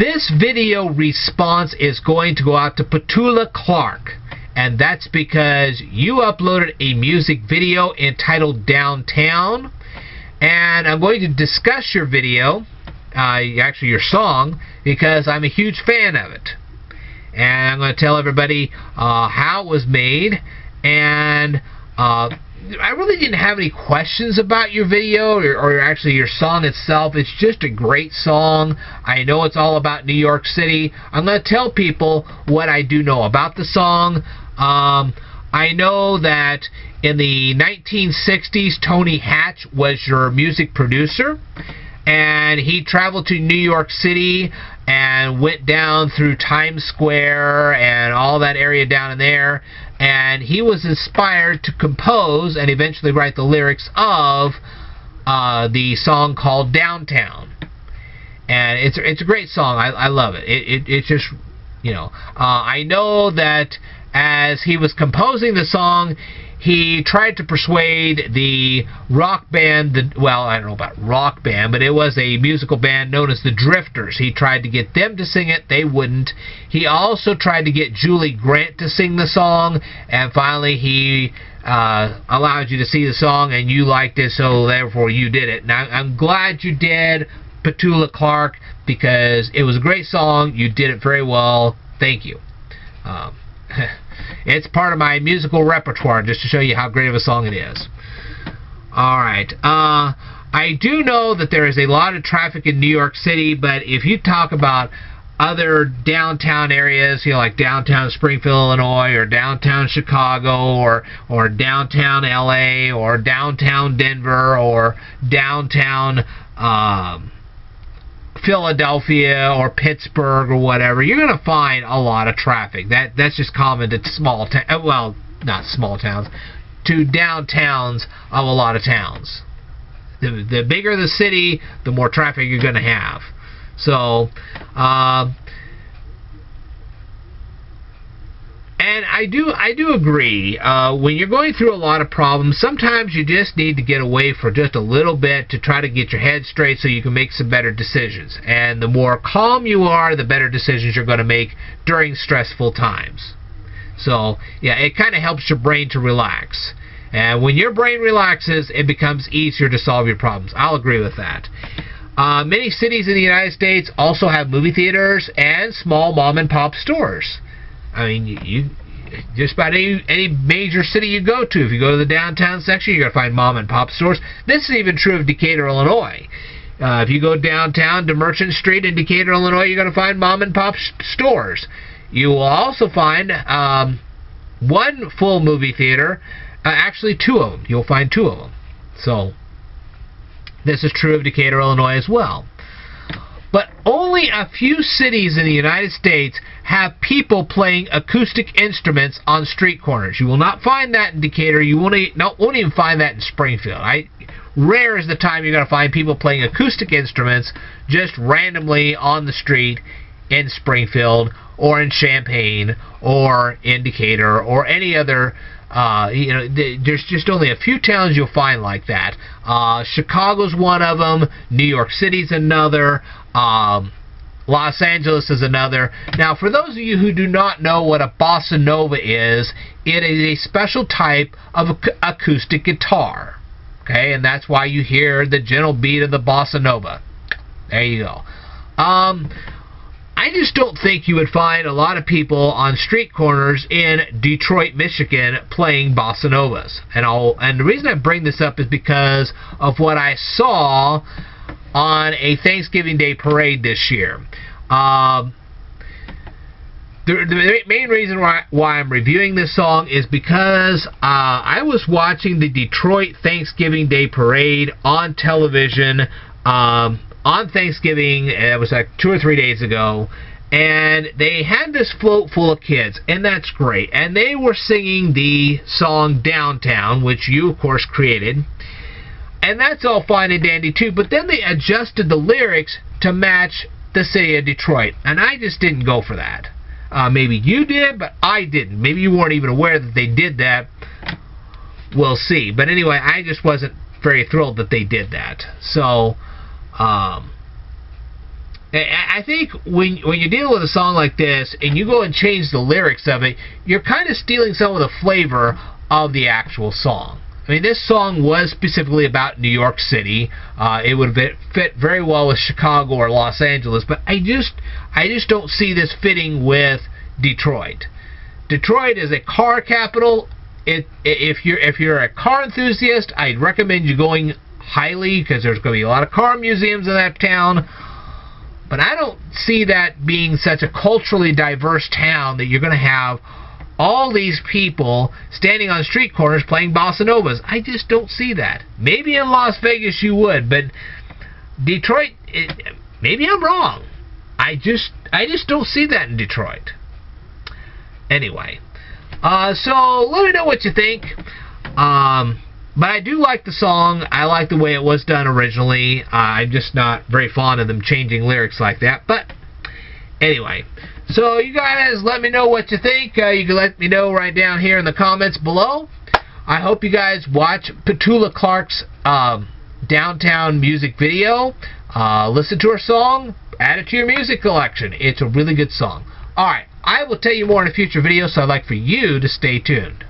This video response is going to go out to Petula Clark, and that's because you uploaded a music video entitled Downtown, and I'm going to discuss your video, actually your song, because I'm a huge fan of it. And I'm going to tell everybody how it was made, and I really didn't have any questions about your video or actually your song itself. It's just a great song. I know it's all about New York City. I'm going to tell people what I do know about the song. I know that in the 1960s, Tony Hatch was your music producer, and he traveled to New York City and went down through Times Square and all that area down in there, and he was inspired to compose and eventually write the lyrics of the song called Downtown. And it's a great song. I love it. It's just, you know, I know that as he was composing the song, he tried to persuade the rock band, well, I don't know about rock band, but it was a musical band known as the Drifters. He tried to get them to sing it. They wouldn't. He also tried to get Julie Grant to sing the song, and finally he allowed you to see the song, and you liked it, so therefore you did it. Now, I'm glad you did, Petula Clark, because it was a great song. You did it very well. Thank you. It's part of my musical repertoire, just to show you how great of a song it is. Alright, I do know that there is a lot of traffic in New York City, but if you talk about other downtown areas, you know, like downtown Springfield, Illinois, or downtown Chicago, or downtown LA, or downtown Denver, or downtown Philadelphia or Pittsburgh or whatever, you're going to find a lot of traffic. That's just common to small towns, well, not small towns, to downtowns of a lot of towns. The bigger the city, the more traffic you're going to have. So, and I do agree, when you're going through a lot of problems, sometimes you just need to get away for just a little bit to try to get your head straight so you can make some better decisions. And the more calm you are, the better decisions you're going to make during stressful times. So, yeah, it kind of helps your brain to relax. And when your brain relaxes, it becomes easier to solve your problems. I'll agree with that. Many cities in the United States also have movie theaters and small mom-and-pop stores. I mean, you just about any major city you go to, if you go to the downtown section, you're going to find mom-and-pop stores. This is even true of Decatur, Illinois. If you go downtown to Merchant Street in Decatur, Illinois, you're going to find mom-and-pop stores. You will also find one full movie theater, actually two of them. You'll find two of them. So, this is true of Decatur, Illinois as well. But only a few cities in the United States have people playing acoustic instruments on street corners. You will not find that in Decatur. You won't even find that in Springfield. Rare is the time you're going to find people playing acoustic instruments just randomly on the street in Springfield or in Champaign or in Decatur or any other. You know, there's just only a few towns you'll find like that. Chicago's one of them. New York City's another. Los Angeles is another. Now, for those of you who do not know what a bossa nova is, it is a special type of acoustic guitar. Okay, and that's why you hear the gentle beat of the bossa nova. There you go. I just don't think you would find a lot of people on street corners in Detroit, Michigan playing bossa novas. And the reason I bring this up is because of what I saw on a Thanksgiving Day parade this year. The main reason why I'm reviewing this song is because I was watching the Detroit Thanksgiving Day parade on television on Thanksgiving. It was like 2 or 3 days ago, and they had this float full of kids, and that's great. And they were singing the song Downtown, which you, of course, created. And that's all fine and dandy, too. But then they adjusted the lyrics to match the city of Detroit. And I just didn't go for that. Maybe you did, but I didn't. Maybe you weren't even aware that they did that. We'll see. But anyway, I just wasn't very thrilled that they did that. So, I think when you deal with a song like this and you go and change the lyrics of it, you're kind of stealing some of the flavor of the actual song. I mean, this song was specifically about New York City. It would fit very well with Chicago or Los Angeles, but I just don't see this fitting with Detroit. Detroit is a car capital. If you're a car enthusiast, I'd recommend you going highly, because there's going to be a lot of car museums in that town. But I don't see that being such a culturally diverse town that you're going to have all these people standing on street corners playing bossa novas. I just don't see that. Maybe in Las Vegas you would, but Detroit, maybe I'm wrong. I just don't see that in Detroit. Anyway, so let me know what you think. But I do like the song. I like the way it was done originally. I'm just not very fond of them changing lyrics like that. But anyway, so you guys let me know what you think. You can let me know right down here in the comments below. I hope you guys watch Petula Clark's Downtown music video. Listen to her song. Add it to your music collection. It's a really good song. Alright, I will tell you more in a future video, so I'd like for you to stay tuned.